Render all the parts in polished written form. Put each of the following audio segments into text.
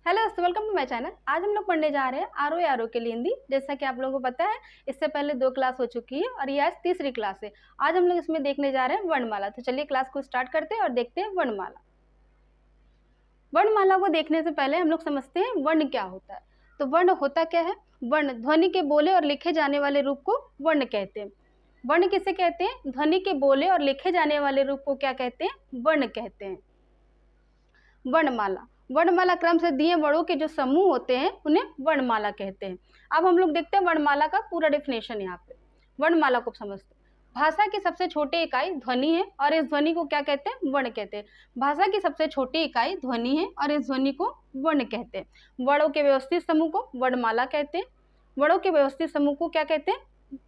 Hello दोस्तों, welcome to my channel. आज हम लोग पढ़ने जा रहे हैं आर ओ आर ओ के लिए हिंदी। जैसा कि आप लोगों को पता है, इससे पहले 2 क्लास हो चुकी है और ये आज तीसरी क्लास है। आज हम लोग इसमें देखने जा रहे हैं वर्णमाला। तो चलिए क्लास को स्टार्ट करते हैं और देखते हैं वर्णमाला। वर्णमाला को देखने से पहले हम लोग समझते हैं वर्ण क्या होता है। तो वर्ण होता क्या है? वर्ण ध्वनि के बोले और लिखे जाने वाले रूप को वर्ण कहते हैं। वर्ण किसे कहते हैं? ध्वनि के बोले और लिखे जाने वाले रूप को क्या कहते हैं? वर्ण कहते हैं। वर्णमाला, वर्णमाला क्रम से दिए वर्णों के जो समूह होते हैं उन्हें वर्णमाला कहते हैं। अब हम लोग देखते हैं वर्णमाला का पूरा डेफिनेशन। यहाँ पे वर्णमाला को समझते हैं। भाषा की सबसे छोटी इकाई ध्वनि है और इस ध्वनि को क्या कहते हैं? वर्ण कहते हैं। भाषा की सबसे छोटी इकाई ध्वनि है और इस ध्वनि को वर्ण कहते हैं। वर्णों के व्यवस्थित समूह को वर्णमाला कहते हैं। वर्णों के व्यवस्थित समूह को क्या कहते हैं?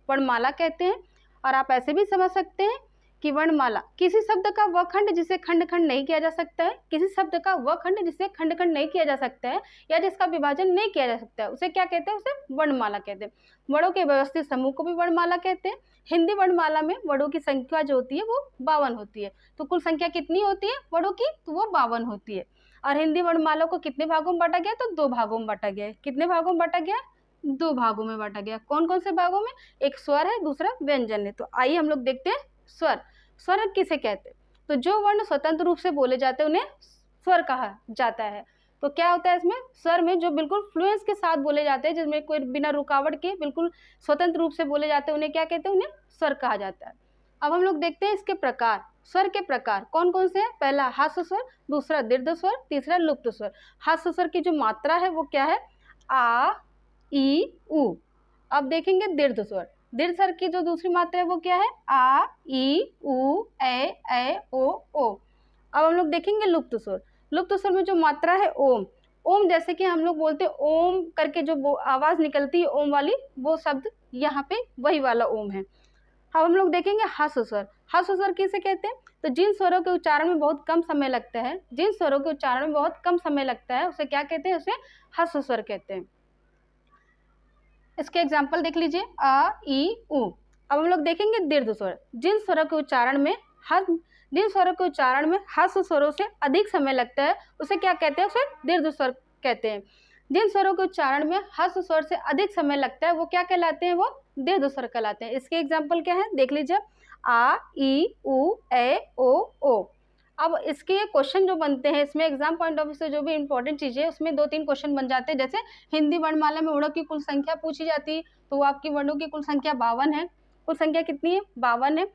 वर्णमाला कहते हैं। और आप ऐसे भी समझ सकते हैं कि वर्णमाला किसी शब्द का वह खंड जिसे खंड खंड नहीं किया जा सकता है, किसी शब्द का वह खंड जिसे खंड खंड नहीं किया जा सकता है या जिसका विभाजन नहीं किया जा सकता है, उसे क्या कहते हैं? उसे वर्णमाला कहते हैं। वर्णों के व्यवस्थित समूह को भी वर्णमाला कहते हैं। हिंदी वर्णमाला में वर्णों की संख्या जो होती है वो 52 होती है। तो कुल संख्या कितनी होती है वर्णों की? तो वो 52 होती है। और हिंदी वर्णमाला को कितने भागों में बांटा गया? तो 2 भागों में बांटा गया है। कितने भागों में बांटा गया? 2 भागों में बांटा गया। कौन कौन से भागों में? एक स्वर है, दूसरा व्यंजन है। तो आइए हम लोग देखते हैं स्वर। स्वर किसे कहते हैं? तो जो वर्ण स्वतंत्र रूप से बोले जाते हैं उन्हें स्वर कहा जाता है। तो क्या होता है इसमें? स्वर में जो बिल्कुल फ्लुएंस के साथ बोले जाते हैं, जिसमें कोई बिना रुकावट के बिल्कुल स्वतंत्र रूप से बोले जाते हैं, उन्हें क्या कहते हैं? उन्हें स्वर कहा जाता है। अब हम लोग देखते हैं इसके प्रकार। स्वर के प्रकार कौन कौन से हैं? पहला हास्य स्वर, दूसरा दीर्घ स्वर, तीसरा लुप्त स्वर। हास्य स्वर की जो मात्रा है वो क्या है? आ, ई, उ। अब देखेंगे दीर्घ स्वर। दीर्घ स्वर की जो दूसरी मात्रा है वो क्या है? आ, ई, उ, ए, ओ, ओ। अब हम लोग देखेंगे लुप्त स्वर। लुप्त स्वर में जो मात्रा है ओम। ओम जैसे कि हम लोग बोलते हैं ओम करके जो आवाज निकलती है ओम वाली, वो शब्द यहाँ पे वही वाला ओम है। अब हम लोग देखेंगे हास्य स्वर। हास्य स्वर किसे कहते हैं? तो जिन स्वरों के उच्चारण में बहुत कम समय लगता है, जिन स्वरों के उच्चारण में बहुत कम समय लगता है उसे क्या कहते हैं? उसे हास्य स्वर कहते हैं। इसके एग्जाम्पल देख लीजिए, अ, ई, उ। अब हम लोग देखेंगे दीर्घ स्वर। जिन स्वरों के उच्चारण में हास्य स्वरों से अधिक समय लगता है उसे क्या कहते हैं? उसे दीर्घ स्वर कहते हैं। जिन स्वरों के उच्चारण में हास्य स्वर से अधिक समय लगता है वो क्या कहलाते हैं? वो दीर्घ स्वर कहलाते हैं। इसके एग्जाम्पल क्या है देख लीजिए, आ, ई, उ, ए, ओ। अब इसके क्वेश्चन जो बनते हैं इसमें एग्जाम पॉइंट ऑफ व्यू से जो भी इंपॉर्टेंट चीज़ें है उसमें 2-3 क्वेश्चन बन जाते हैं। जैसे हिंदी वर्णमाला में वर्णों की कुल संख्या पूछी जाती है, तो वो आपकी वर्णों की कुल संख्या 52 है। कुल संख्या कितनी है? 52 है।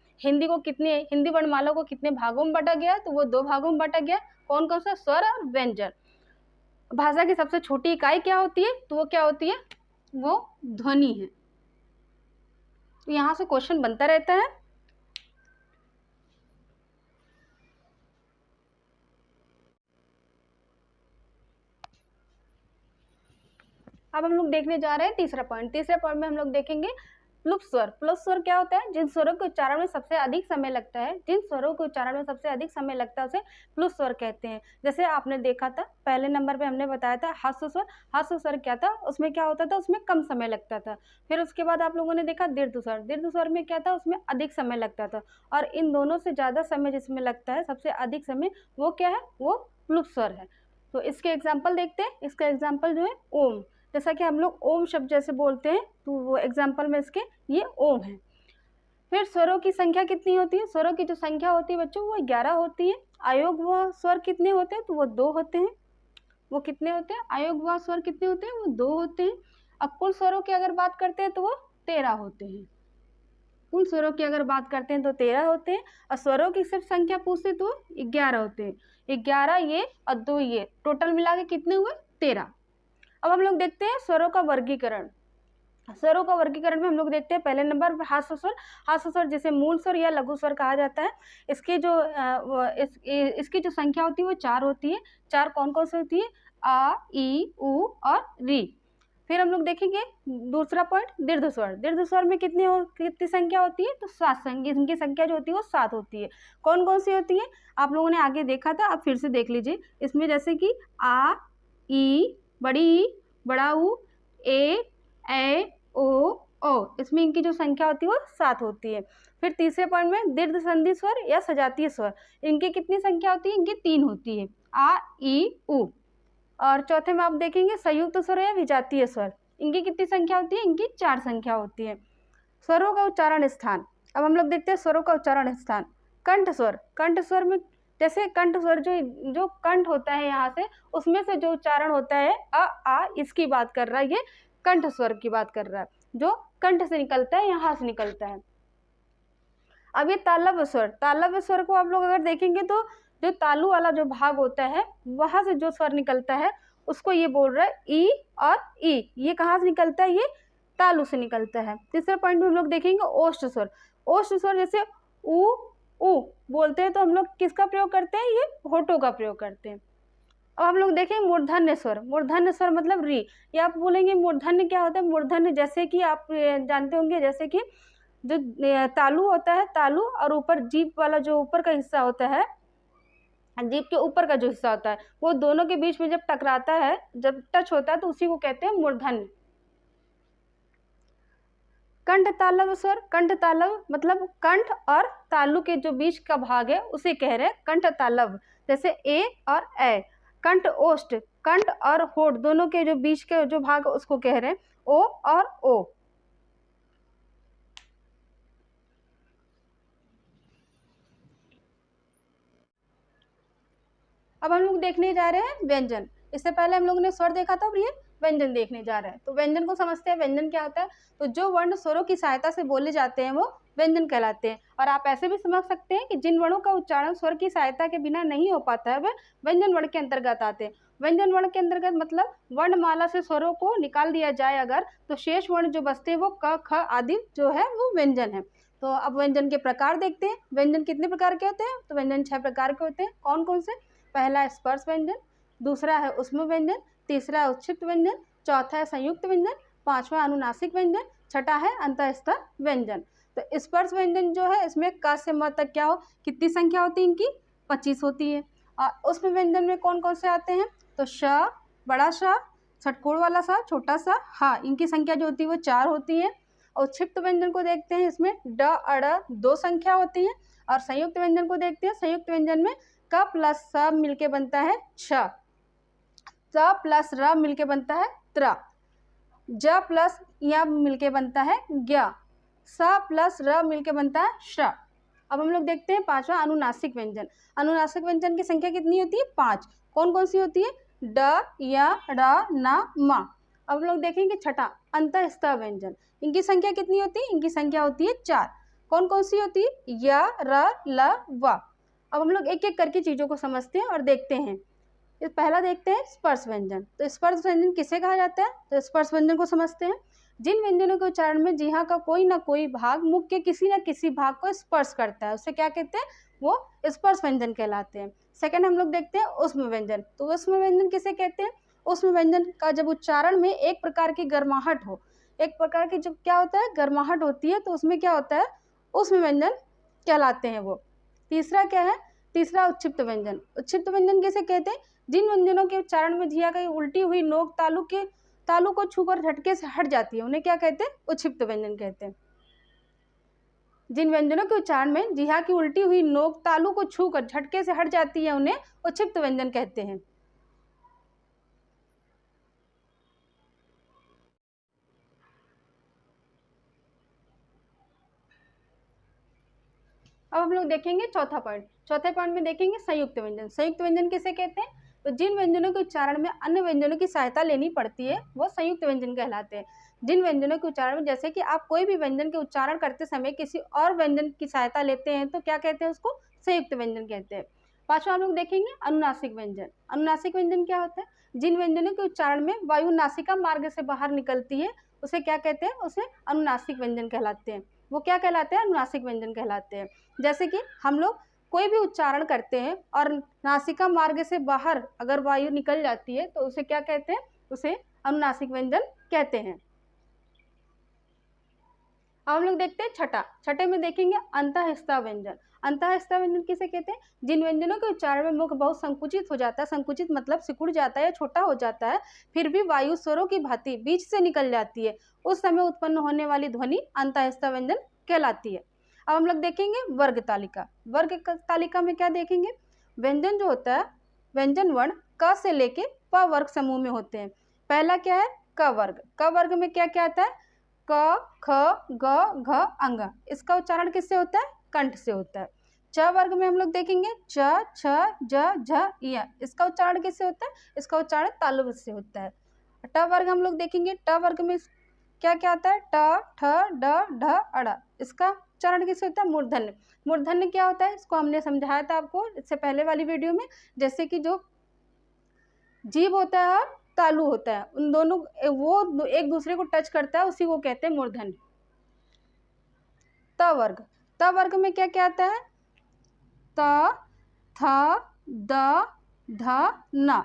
हिंदी वर्णमाला को कितने भागों में बांटा गया? तो वो 2 भागों में बांटा गया। कौन कौन सा? स्वर और व्यंजन। भाषा की सबसे छोटी इकाई क्या होती है? तो वो क्या होती है? वो ध्वनि है। तो यहाँ से क्वेश्चन बनता रहता है। अब हम लोग देखने जा रहे हैं तीसरा पॉइंट। तीसरे पॉइंट में हम लोग देखेंगे प्लुप स्वर। प्लुप स्वर क्या होता है? जिन स्वरों के उच्चारण में सबसे अधिक समय लगता है, उसे प्लुप स्वर कहते हैं। जैसे आपने देखा था पहले नंबर पे हमने बताया था हास्य स्वर। हास्य स्वर क्या था? उसमें क्या होता था? उसमें कम समय लगता था। फिर उसके बाद आप लोगों ने देखा दीर्घ स्वर। दीर्घ स्वर में क्या था? उसमें अधिक समय लगता था। और इन दोनों से ज़्यादा समय जिसमें लगता है, सबसे अधिक समय, वो क्या है? वो प्लुप स्वर है। तो इसके एग्जाम्पल देखते हैं। इसका एग्जाम्पल जो है ओम। जैसा कि हम लोग ओम शब्द जैसे बोलते हैं, तो वो एग्जाम्पल में इसके ये ओम है। फिर स्वरों की संख्या कितनी होती है? स्वरों की जो संख्या होती है बच्चों वो 11 होती है। अयोग व स्वर कितने होते हैं? तो वो 2 होते हैं। वो कितने होते हैं? अयोग व स्वर कितने होते हैं? वो 2 होते हैं। अब कुल स्वरों की अगर बात करते हैं तो वो 13 होते हैं। कुल स्वरों की अगर बात करते हैं तो 13 होते हैं। और स्वरों की सिर्फ संख्या पूछते तो 11 होते हैं। 11 ये और 2 ये, टोटल मिला के कितने हुए? 13। अब हम लोग देखते हैं स्वरों का वर्गीकरण। स्वरों का वर्गीकरण में हम लोग देखते हैं पहले नंबर पर हास्य स्वर। हास्य स्वर जिसे मूल स्वर या लघु स्वर कहा जाता है। इसकी जो संख्या होती है वो 4 होती है। 4 कौन कौन सी होती है? आ, ई, उ और री। फिर हम लोग देखेंगे दूसरा पॉइंट दीर्घ स्वर। दीर्घ स्वर में कितनी संख्या होती है? तो 7 संख्या। इनकी संख्या जो होती है वो 7 होती है। कौन कौन सी होती है? आप लोगों ने आगे देखा था, अब फिर से देख लीजिए। इसमें जैसे कि आ, ई, बड़ी ई, बड़ा ऊ, ए, ओ। इसमें इनकी जो संख्या होती है वो 7 होती है। फिर तीसरे पॉइंट में दीर्घ संधि स्वर या सजातीय स्वर। इनकी कितनी संख्या होती है? इनकी 3 होती है, आ, ई, उ। और चौथे में आप देखेंगे संयुक्त स्वर या विजातीय स्वर, इनकी कितनी संख्या होती है, इनकी 4 संख्या होती है। स्वरों का उच्चारण स्थान, अब हम लोग देखते हैं स्वरों का उच्चारण स्थान। कंठ स्वर, कंठ स्वर में जैसे कंठ स्वर जो कंठ होता है यहाँ से, उसमें से जो उच्चारण होता है अ आ, इसकी बात कर रहा है, ये कंठ स्वर की बात कर रहा है, जो कंठ से निकलता है, यहाँ से निकलता है। अब ये तालव्य स्वर, तालव्य स्वर को आप लोग अगर देखेंगे तो जो तालु वाला जो भाग होता है वहां से जो स्वर निकलता है उसको ये बोल रहा है ई और ई, ये कहाँ से निकलता है, ये तालु से निकलता है। तीसरे पॉइंट में हम लोग देखेंगे ओष्ठ स्वर। ओष्ठ स्वर जैसे उ उ बोलते हैं तो हम लोग किसका प्रयोग करते हैं, ये होठों का प्रयोग करते हैं। अब हम लोग देखें मूर्धन्य स्वर, मूर्धन्य स्वर मतलब री, या आप बोलेंगे मूर्धन्य क्या होता है, मूर्धन्य जैसे कि आप जानते होंगे, जैसे कि जो तालु होता है, तालु और ऊपर जीभ वाला जो ऊपर का हिस्सा होता है, जीभ के ऊपर का जो हिस्सा होता है, वो दोनों के बीच में जब टकराता है, जब टच होता है तो उसी को कहते हैं मूर्धन्य। कंठ तालव स्वर, कंठ तालव मतलब कंठ और तालु के जो बीच का भाग है उसे कह रहे हैं कंठ तालव, जैसे ए और ए। कंठ ओष्ठ, कंठ और होठ दोनों के जो बीच के जो भाग है उसको कह रहे हैं ओ और ओ। अब हम लोग देखने जा रहे हैं व्यंजन। इससे पहले हम लोगों ने स्वर देखा था, और ये व्यंजन देखने जा रहे हैं। तो व्यंजन को समझते हैं, व्यंजन क्या होता है। तो जो वर्ण स्वरों की सहायता से बोले जाते हैं वो व्यंजन कहलाते हैं। और आप ऐसे भी समझ सकते हैं कि जिन वर्णों का उच्चारण स्वर की सहायता के बिना नहीं हो पाता है वह व्यंजन वर्ण के अंतर्गत आते हैं। व्यंजन वर्ण के अंतर्गत मतलब वर्णमाला से स्वरों को निकाल दिया जाए अगर, तो शेष वर्ण जो बचते हैं वो क ख आदि जो है वो व्यंजन है। तो अब व्यंजन के प्रकार देखते हैं। व्यंजन कितने प्रकार के होते हैं, तो व्यंजन 6 प्रकार के होते हैं। कौन कौन से, पहला है स्पर्श व्यंजन, दूसरा है ऊष्म व्यंजन, तीसरा है उत्क्षिप्त व्यंजन, चौथा है संयुक्त व्यंजन, पांचवा अनुनासिक व्यंजन, छठा है अंतःस्थ व्यंजन। तो स्पर्श व्यंजन जो है इसमें क से म तक क्या हो, कितनी संख्या होती है इनकी, 25 होती है। और ऊष्म व्यंजन में कौन कौन से आते हैं, तो श, बड़ा श, छटकोड़ वाला सा, छोटा सा हा, इनकी संख्या जो होती है वो 4 होती है। और उत्क्षिप्त व्यंजन को देखते हैं, इसमें ड अड़ 2 संख्या होती है। और संयुक्त व्यंजन को देखते हैं, संयुक्त व्यंजन में क प्लस स मिलके बनता है छ, च प्लस र मिलके बनता है त्र, ज प्लस य मिलके बनता है ज्ञ, स प्लस र मिलके बनता है श। अब हम लोग देखते हैं पांचवा अनुनासिक व्यंजन। अनुनासिक व्यंजन की संख्या कितनी होती है, 5। कौन कौन सी होती है, ड, य, र, न, म। अब हम लोग देखेंगे छठा अंतःस्थ व्यंजन। इनकी संख्या कितनी होती है, इनकी संख्या होती है 4। कौन कौन सी होती है, य, र, ल, व। अब हम लोग एक एक करके चीज़ों को समझते हैं और देखते हैं। इस पहला देखते हैं स्पर्श व्यंजन। तो स्पर्श व्यंजन किसे कहा जाता है, तो स्पर्श व्यंजन को समझते हैं। जिन व्यंजनों के उच्चारण में जिह्वा का कोई ना कोई भाग मुख के किसी न किसी भाग को स्पर्श करता है उसे क्या कहते हैं, वो स्पर्श व्यंजन कहलाते हैं। सेकंड हम लोग देखते हैं ऊष्म व्यंजन। तो ऊष्म व्यंजन किसे कहते हैं, ऊष्म व्यंजन का जब उच्चारण में एक प्रकार की गर्माहट हो, एक प्रकार की जो क्या होता है गर्माहट होती है, तो उसमें क्या होता है, ऊष्म व्यंजन कहलाते हैं वो। तीसरा क्या है, तीसरा उत्क्षिप्त व्यंजन। उत्क्षिप्त व्यंजन किसे कहते हैं, जिन व्यंजनों के उच्चारण में जिह्वा की उल्टी हुई नोक तालु को छूकर झटके से हट जाती है उन्हें क्या कहते हैं, उत्क्षिप्त व्यंजन कहते हैं। जिन व्यंजनों के उच्चारण में जिह्वा की उल्टी हुई नोक तालु को छूकर झटके से हट जाती है उन्हें उत्क्षिप्त व्यंजन कहते हैं। अब हम लोग देखेंगे चौथा पॉइंट। चौथे पॉइंट में देखेंगे संयुक्त व्यंजन। संयुक्त व्यंजन किसे कहते हैं, तो जिन व्यंजनों के उच्चारण में अन्य व्यंजनों की सहायता लेनी पड़ती है वो संयुक्त व्यंजन कहलाते हैं। जिन व्यंजनों के उच्चारण में, जैसे कि आप कोई भी व्यंजन के उच्चारण करते समय किसी और व्यंजन की सहायता लेते हैं तो क्या कहते हैं, उसको संयुक्त व्यंजन कहते हैं। पांचवा हम लोग देखेंगे अनुनासिक व्यंजन। अनुनासिक व्यंजन क्या होता है, जिन व्यंजनों के उच्चारण में वायु नासिका मार्ग से बाहर निकलती है उसे क्या कहते हैं, उसे अनुनासिक व्यंजन कहलाते हैं। वो क्या कहलाते हैं, अनुनासिक व्यंजन कहलाते हैं। जैसे कि हम लोग कोई भी उच्चारण करते हैं और नासिका मार्ग से बाहर अगर वायु निकल जाती है तो उसे क्या कहते हैं, उसे अनुनासिक व्यंजन कहते हैं। अब हम लोग देखते हैं छठा। छठे में देखेंगे अंतःस्थ व्यंजन। अंतःस्थ व्यंजन किसे कहते हैं, जिन व्यंजनों के उच्चारण में मुख बहुत संकुचित हो जाता है, संकुचित मतलब सिकुड़ जाता है या छोटा हो जाता है, फिर भी वायु स्वरों की भांति बीच से निकल जाती है, उस समय उत्पन्न होने वाली ध्वनि अंतःस्थ व्यंजन कहलाती है। अब हम लोग देखेंगे वर्ग तालिका। वर्ग तालिका में क्या देखेंगे, व्यंजन जो होता है, व्यंजन वर्ण क से लेके प वर्ग समूह में होते हैं। पहला क्या है? क वर्ग। क वर्ग में क्या क्या आता है? क, ख, ग, घ, अंग। इसका उच्चारण किससे होता है? कंठ से होता है। च वर्ग में हम लोग देखेंगे च, छ, ज, झ, य। इसका उच्चारण किससे होता है? इसका उच्चारण तालव्य से होता है। ट वर्ग हम लोग देखेंगे, ट वर्ग में क्या क्या आता है? ट, ठ, ड, ढ, अड़। इसका उच्चारण किससे होता है? मूर्धन्य। मूर्धन्य क्या होता है? इसको हमने समझाया था आपको इससे पहले वाली वीडियो में। जैसे कि जो जीभ होता है और तालु होता है, उन दोनों वो एक दूसरे को टच करता है, उसी को कहते हैं मूर्धन्य। त वर्ग। त वर्ग में क्या क्या आता है? त, थ, द, ध, न।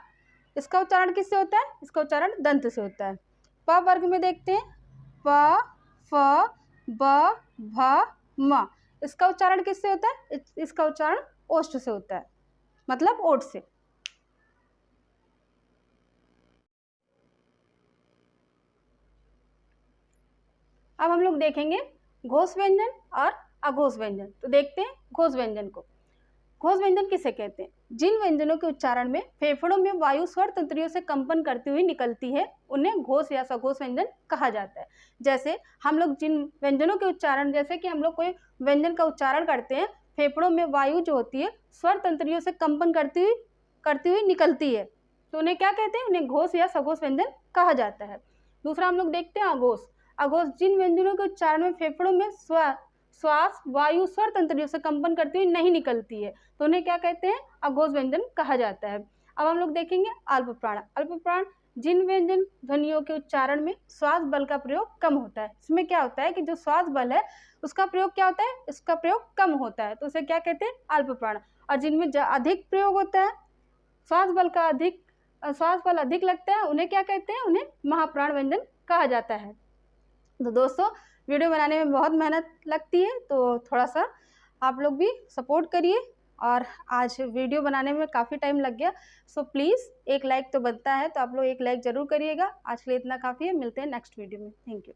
इसका उच्चारण किससे होता है? इसका उच्चारण दंत से होता है। प वर्ग में देखते हैं प, फ, ब, भ, म। इसका उच्चारण किससे होता है? इसका उच्चारण ओष्ठ से होता है, मतलब ओठ से। अब हम लोग देखेंगे घोष व्यंजन और अघोष व्यंजन। तो देखते हैं घोष व्यंजन को। घोष व्यंजन किसे कहते हैं? जिन व्यंजनों के उच्चारण में फेफड़ों में वायु स्वर तंत्रियों से कंपन करती हुई निकलती है, उन्हें घोष या सघोष व्यंजन कहा जाता है। जैसे हम लोग जिन व्यंजनों के उच्चारण, जैसे कि हम लोग कोई व्यंजन का उच्चारण करते हैं, फेफड़ों में वायु जो होती है स्वर तंत्रियों से कंपन करती हुई निकलती है, तो उन्हें क्या कहते हैं? उन्हें घोष या सघोष व्यंजन कहा जाता है। दूसरा हम लोग देखते हैं अघोष। अघोष जिन व्यंजनों के उच्चारण में फेफड़ों में श्वास वायु स्वर तंत्रियों से कंपन करती हुई नहीं निकलती है, तो उन्हें क्या कहते हैं? अघोष व्यंजन कहा जाता है। अब हम लोग देखेंगे अल्प प्राण। अल्प प्राण जिन व्यंजन ध्वनियों के उच्चारण में श्वास बल का प्रयोग कम होता है। इसमें क्या होता है कि जो श्वास बल है उसका प्रयोग क्या होता है? इसका प्रयोग कम होता है, तो उसे क्या कहते हैं? अल्प प्राण। और जिनमें अधिक प्रयोग होता है, श्वास बल अधिक लगता है, उन्हें क्या कहते हैं? उन्हें महाप्राण व्यंजन कहा जाता है। तो दोस्तों, वीडियो बनाने में बहुत मेहनत लगती है, तो थोड़ा सा आप लोग भी सपोर्ट करिए। और आज वीडियो बनाने में काफ़ी टाइम लग गया, सो प्लीज़ एक लाइक तो बनता है, तो आप लोग एक लाइक ज़रूर करिएगा। आज के लिए इतना काफ़ी है, मिलते हैं नेक्स्ट वीडियो में। Thank you.